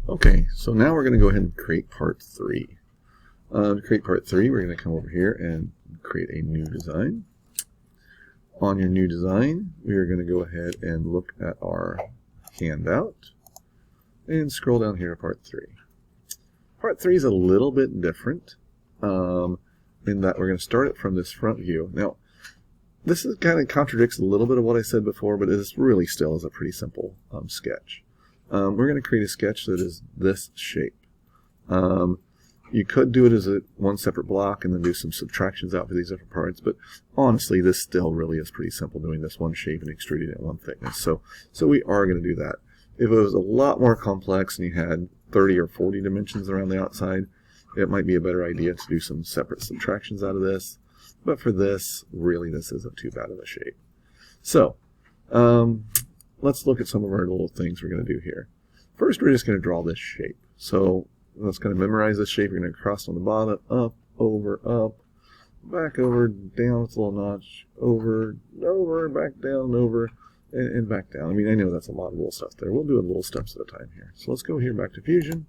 Okay, so now we're going to go ahead and create part 3. To create part 3, we're going to come over here and create a new design. On your new design, we are going to go ahead and look at our handout and scroll down here to part 3. Part 3 is a little bit different in that we're going to start it from this front view. Now, this is kind of contradicts a little bit of what I said before, but it really still is a pretty simple sketch. We're going to create a sketch that is this shape. You could do it as one separate block and then do some subtractions out for these different parts, but honestly, this still really is pretty simple, doing this one shape and extruding it one thickness. So we are going to do that. If it was a lot more complex and you had 30 or 40 dimensions around the outside, it might be a better idea to do some separate subtractions out of this. But for this, really, this isn't too bad of a shape. So, let's look at some of our little things we're going to do here. First, we're just going to draw this shape. So, let's kind of memorize this shape. We're going to cross on the bottom, up, back over, down with a little notch, over, back down, over, and back down. I mean, I know that's a lot of little stuff there. We'll do it little steps at a time here. So let's go here back to Fusion.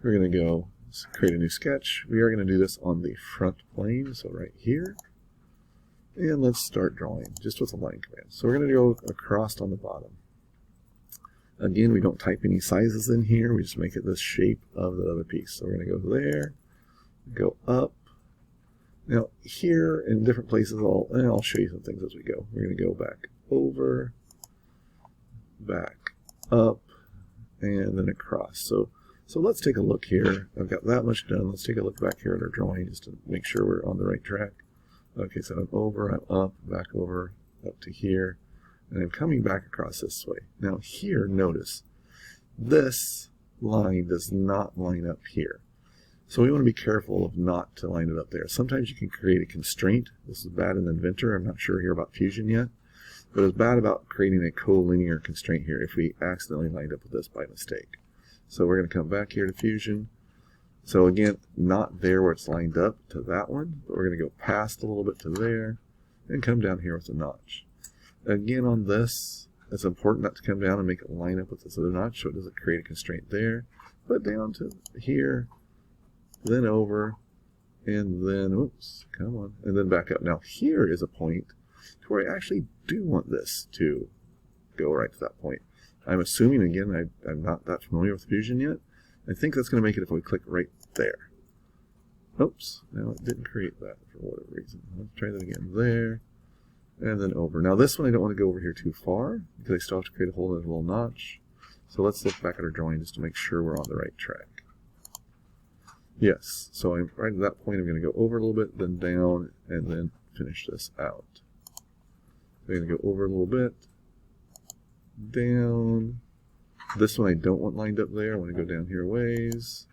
We're going to go create a new sketch. We are going to do this on the front plane, so right here. And let's start drawing, just with a line command. So we're going to go across on the bottom. Again, we don't type any sizes in here. We just make it this shape of the other piece. So we're going to go there, go up. Now here in different places, I'll show you some things as we go. We're going to go back over, back up, and then across. So let's take a look here. I've got that much done. Let's take a look back here at our drawing just to make sure we're on the right track. Okay, so I'm over, I'm up, back over, up to here, and I'm coming back across this way. Now here, notice, this line does not line up here. So we want to be careful of not to line it up there. Sometimes you can create a constraint. This is bad in Inventor. I'm not sure here about Fusion yet. But it's bad about creating a collinear constraint here if we accidentally lined up with this by mistake. So we're going to come back here to Fusion. So again, not there where it's lined up to that one, but we're going to go past a little bit to there and come down here with a notch. Again, on this, it's important not to come down and make it line up with this other notch so it doesn't create a constraint there. But down to here, then over, and then, oops, come on, and then back up. Now here is a point to where I actually do want this to go right to that point. I'm assuming, again, I'm not that familiar with Fusion yet. I think that's going to make it if we click right there. Oops, no, it didn't create that for whatever reason. Let's try that again. There, and then over. Now this one I don't want to go over here too far because I still have to create a whole other little notch. So let's look back at our drawing just to make sure we're on the right track. Yes, so I'm right at that point. I'm going to go over a little bit, then down, and then finish this out. I'm going to go over a little bit, down. This one I don't want lined up there. I want to go down here a ways,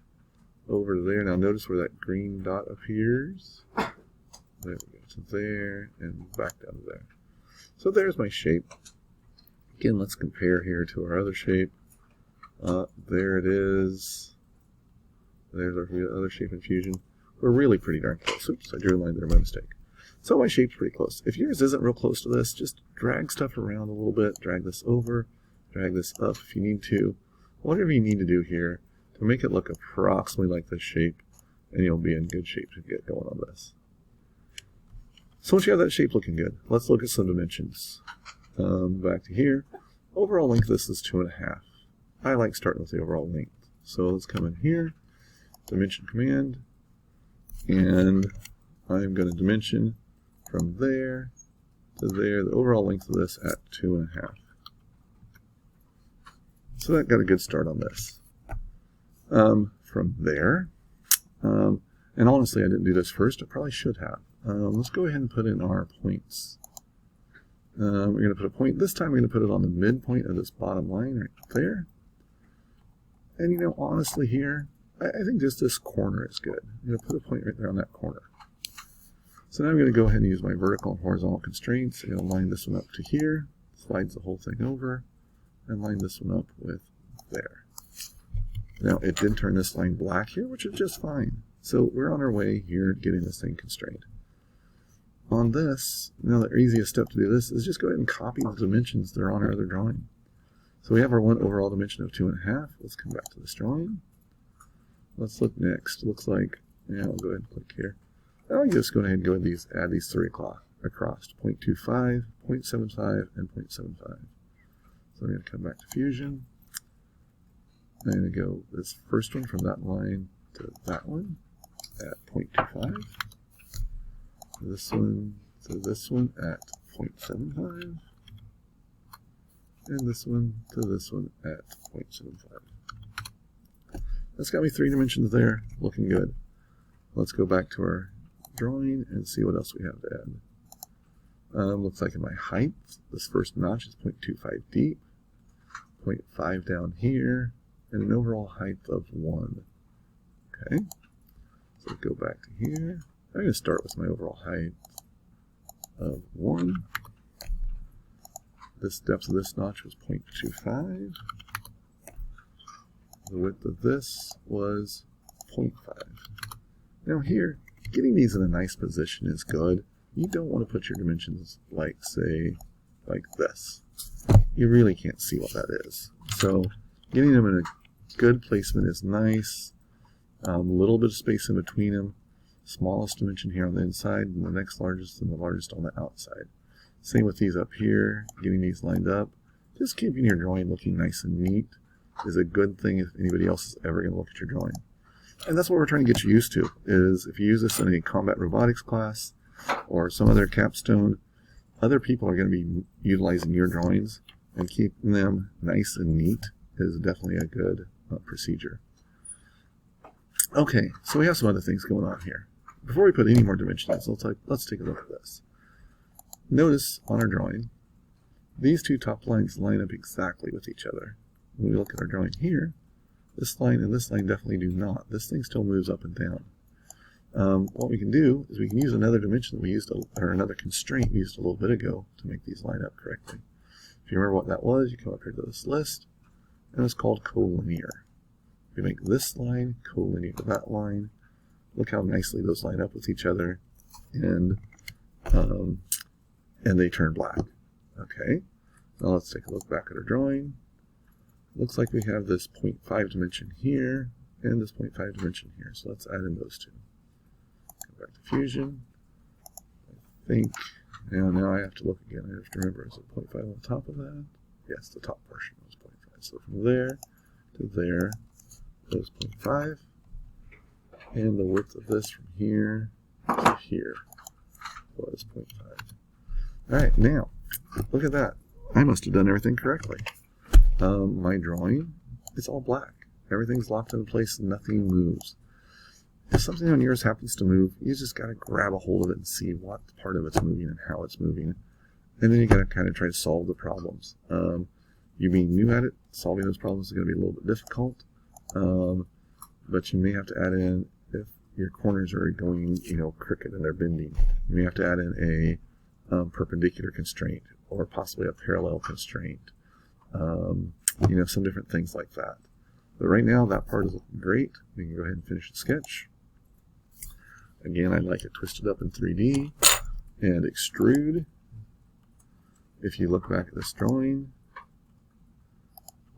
over to there. Now notice where that green dot appears. There we go, to there, and back down to there. So there's my shape. Again, let's compare here to our other shape. There it is. There's our other shape in Fusion. We're really pretty darn close. Oops, I drew a line there by mistake. So my shape's pretty close. If yours isn't real close to this, just drag stuff around a little bit. Drag this over, drag this up if you need to. Whatever you need to do here to make it look approximately like this shape, and you'll be in good shape to get going on this. So once you have that shape looking good, let's look at some dimensions. Back to here. Overall length of this is 2.5. I like starting with the overall length. So let's come in here, dimension command, and I'm going to dimension from there to there, the overall length of this at 2.5. So that got a good start on this. From there, and honestly I didn't do this first, I probably should have. Let's go ahead and put in our points. We're going to put a point, this time we're going to put it on the midpoint of this bottom line right there. And you know, honestly here, I think just this corner is good. I'm going to put a point right there on that corner. So now I'm going to go ahead and use my vertical and horizontal constraints. I'm going to line this one up to here, slides the whole thing over, and line this one up with there. Now it did turn this line black here, which is just fine. So we're on our way here getting this thing constrained. On this, now the easiest step to do this is just go ahead and copy the dimensions that are on our other drawing. So we have our one overall dimension of 2.5. Let's come back to this drawing. Let's look next. Looks like, yeah, I'll go ahead and click here. I'll just go ahead and add these 3 across, 0.25, 0.75, and 0.75. So I'm going to come back to Fusion. I'm going to go this first one from that line to that one at 0.25. This one to this one at 0.75. And this one to this one at 0.75. That's got me 3 dimensions there, looking good. Let's go back to our drawing and see what else we have to add. Looks like in my height, this first notch is 0.25 deep, 0.5 down here, and an overall height of 1. Okay, so go back to here. I'm going to start with my overall height of 1. This depth of this notch was 0.25. The width of this was 0.5. Now here, getting these in a nice position is good. You don't want to put your dimensions like, say, like this. You really can't see what that is. So getting them in a good placement is nice. A little bit of space in between them. Smallest dimension here on the inside, and the next largest and the largest on the outside. Same with these up here, getting these lined up. Just keeping your drawing looking nice and neat is a good thing if anybody else is ever going to look at your drawing. And that's what we're trying to get you used to, is if you use this in a combat robotics class or some other capstone, other people are going to be utilizing your drawings, and keeping them nice and neat is definitely a good procedure. Okay, so we have some other things going on here. Before we put any more dimensions, let's take a look at this. Notice on our drawing, these 2 top lines line up exactly with each other. When we look at our drawing here, this line and this line definitely do not. This thing still moves up and down. What we can do is we can use another dimension that we used, or another constraint we used a little bit ago to make these line up correctly. If you remember what that was, you come up here to this list, and it's called collinear. We make this line collinear to that line. Look how nicely those line up with each other, and they turn black. Okay, now let's take a look back at our drawing. Looks like we have this 0.5 dimension here and this 0.5 dimension here. So let's add in those 2. Go back to Fusion. I think, now I have to look again. I have to remember, is it 0.5 on top of that? Yes, the top portion was 0.5. So from there to there goes 0.5. And the width of this from here to here was 0.5. Alright, now, look at that. I must have done everything correctly. My drawing is all black. Everything's locked in place and nothing moves. If something on yours happens to move, you just got to grab a hold of it and see what part of it's moving and how it's moving. And then you got to kind of try to solve the problems. You being new at it, solving those problems is going to be a little bit difficult. But you may have to add in, if your corners are going, crooked and they're bending, you may have to add in a perpendicular constraint or possibly a parallel constraint. Some different things like that. But right now, that part is looking great. We can go ahead and finish the sketch. Again, I'd like it twisted up in 3D and extrude. If you look back at this drawing,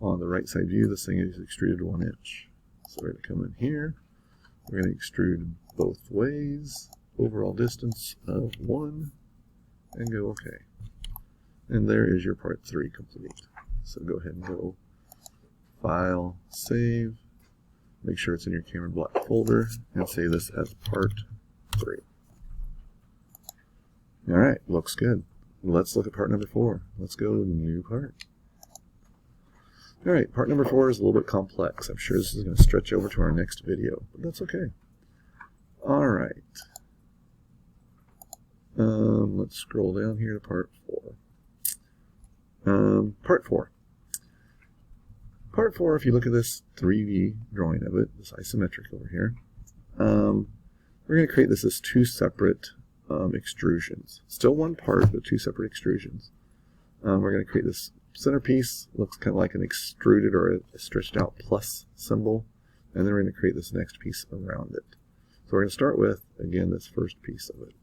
on the right side view, this thing is extruded 1 inch. So we're going to come in here. We're going to extrude both ways. Overall distance of 1, and go OK. And there is your part 3 complete. So go ahead and go File, Save, make sure it's in your Cameron Black folder, and save this as part 3. Alright, looks good. Let's look at part number 4. Let's go new part. Alright, part number 4 is a little bit complex. I'm sure this is going to stretch over to our next video, but that's okay. Alright. Let's scroll down here to part 4. Part 4. Part 4, if you look at this 3D drawing of it, this isometric over here, we're going to create this as 2 separate extrusions. Still one part, but 2 separate extrusions. We're going to create this centerpiece, looks kind of like an extruded or a stretched out plus symbol, and then we're going to create this next piece around it. So we're going to start with, again, this first piece of it.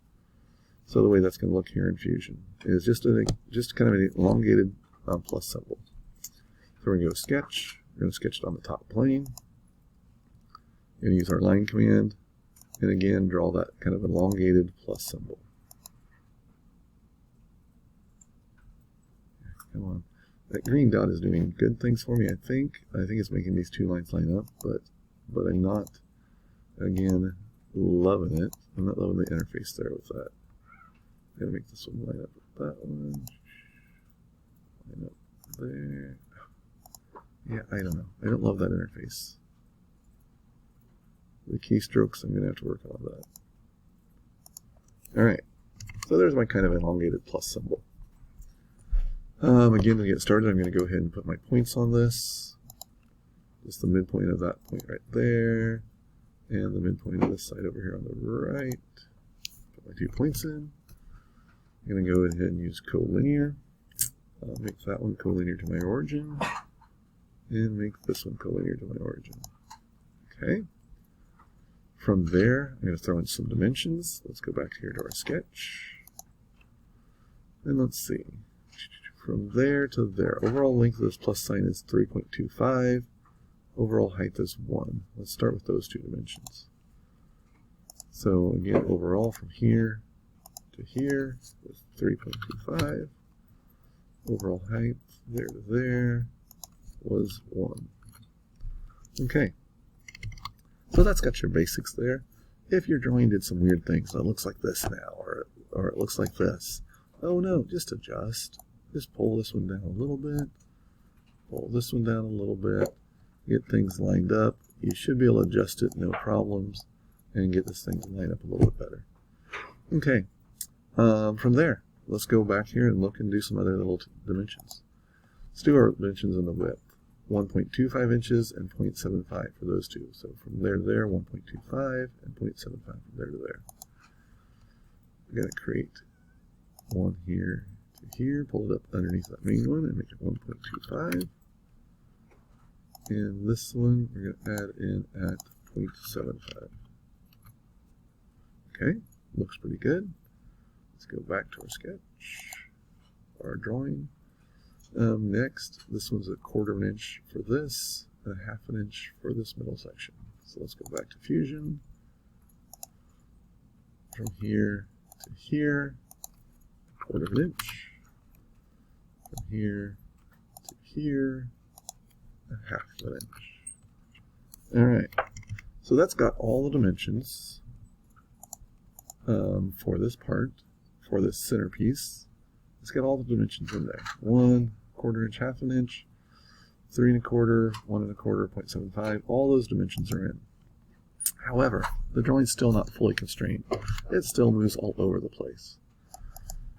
So the way that's going to look here in Fusion is just kind of an elongated plus symbol. So we're going to go sketch. We're going to sketch it on the top plane. We're going to use our line command. And again, draw that kind of elongated plus symbol. Come on. That green dot is doing good things for me, I think. I think it's making these two lines line up, but I'm not, again, loving it. I'm not loving the interface there with that. I'm going to make this one line up with that one. Line up there. Yeah, I don't know. I don't love that interface. The keystrokes, I'm going to have to work on that. Alright, so there's my kind of elongated plus symbol. Again, to get started, I'm going to go ahead and put my points on this. Just the midpoint of that point right there. And the midpoint of this side over here on the right. Put my 2 points in. I'm going to go ahead and use collinear. Make that one collinear to my origin. And make this one collinear to my origin. Okay. From there, I'm going to throw in some dimensions. Let's go back here to our sketch. And let's see. From there to there. Overall length of this plus sign is 3.25. Overall height is 1. Let's start with those 2 dimensions. So again, overall from here to here is 3.25. Overall height there to there was 1. Okay. So that's got your basics there. If your drawing did some weird things, it looks like this now, or it looks like this. Oh no, just adjust. Just pull this one down a little bit. Pull this one down a little bit. Get things lined up. You should be able to adjust it, no problems, and get this thing to line up a little bit better. Okay. From there, let's go back here and look and do some other little dimensions. Let's do our dimensions in the width. 1.25 inches and 0.75 for those two. So from there to there, 1.25 and 0.75 from there to there. We're going to create one here to here, pull it up underneath that main one and make it 1.25. And this one we're going to add in at 0.75. Okay, looks pretty good. Let's go back to our sketch, our drawing. Next, this one's 1/4 inch for this, and 1/2 inch for this middle section. So let's go back to Fusion. From here to here, 1/4 inch. From here to here, 1/2 inch. Alright, so that's got all the dimensions for this part, for this centerpiece. It's got all the dimensions in there. 1/4 inch, 1/2 inch, 3 1/4, 1 1/4, 0.75. All those dimensions are in. However, the drawing's still not fully constrained. It still moves all over the place.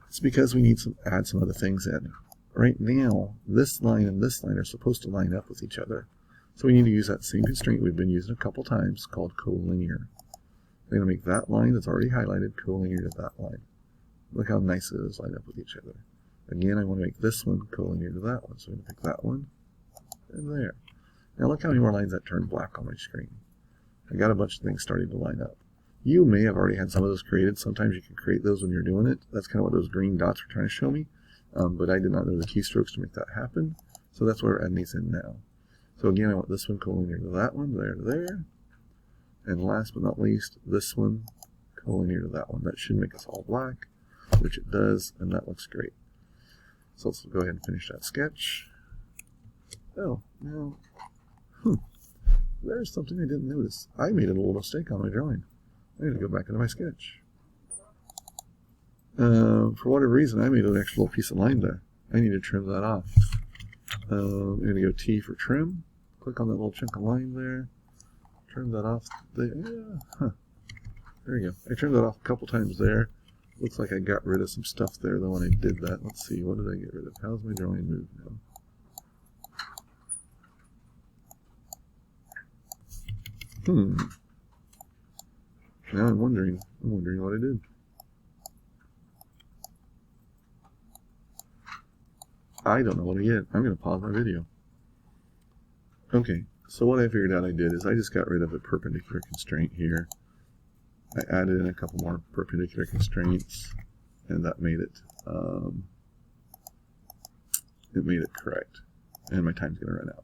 It's because we need to add some other things in. Right now, this line and this line are supposed to line up with each other. So we need to use that same constraint we've been using a couple times called collinear. We're going to make that line that's already highlighted collinear to that line. Look how nice it is lined up with each other. Again, I want to make this one collinear to that one. So I'm going to pick that one and there. Now look how many more lines that turned black on my screen. I got a bunch of things starting to line up. You may have already had some of those created. Sometimes you can create those when you're doing it. That's kind of what those green dots were trying to show me. But I did not know the keystrokes to make that happen. So that's where we're adding these in now. So again, I want this one collinear to that one, there to there. And last but not least, this one collinear to that one. That should make us all black, which it does, and that looks great. So let's go ahead and finish that sketch. Oh, now, there's something I didn't notice. I made a little mistake on my drawing. I need to go back into my sketch. For whatever reason, I made an extra little piece of line there. I need to trim that off. I'm going to go T for trim. Click on that little chunk of line there. Trim that off there. Yeah. There we go. I trimmed that off a couple times there. Looks like I got rid of some stuff there though when I did that. Let's see, what did I get rid of? How's my drawing move now? Now I'm wondering what I did. I don't know what I did. I'm going to pause my video. Okay, so what I figured out I did is I just got rid of a perpendicular constraint here. I added in a couple more perpendicular constraints, and that made it correct. and my time's going to run out.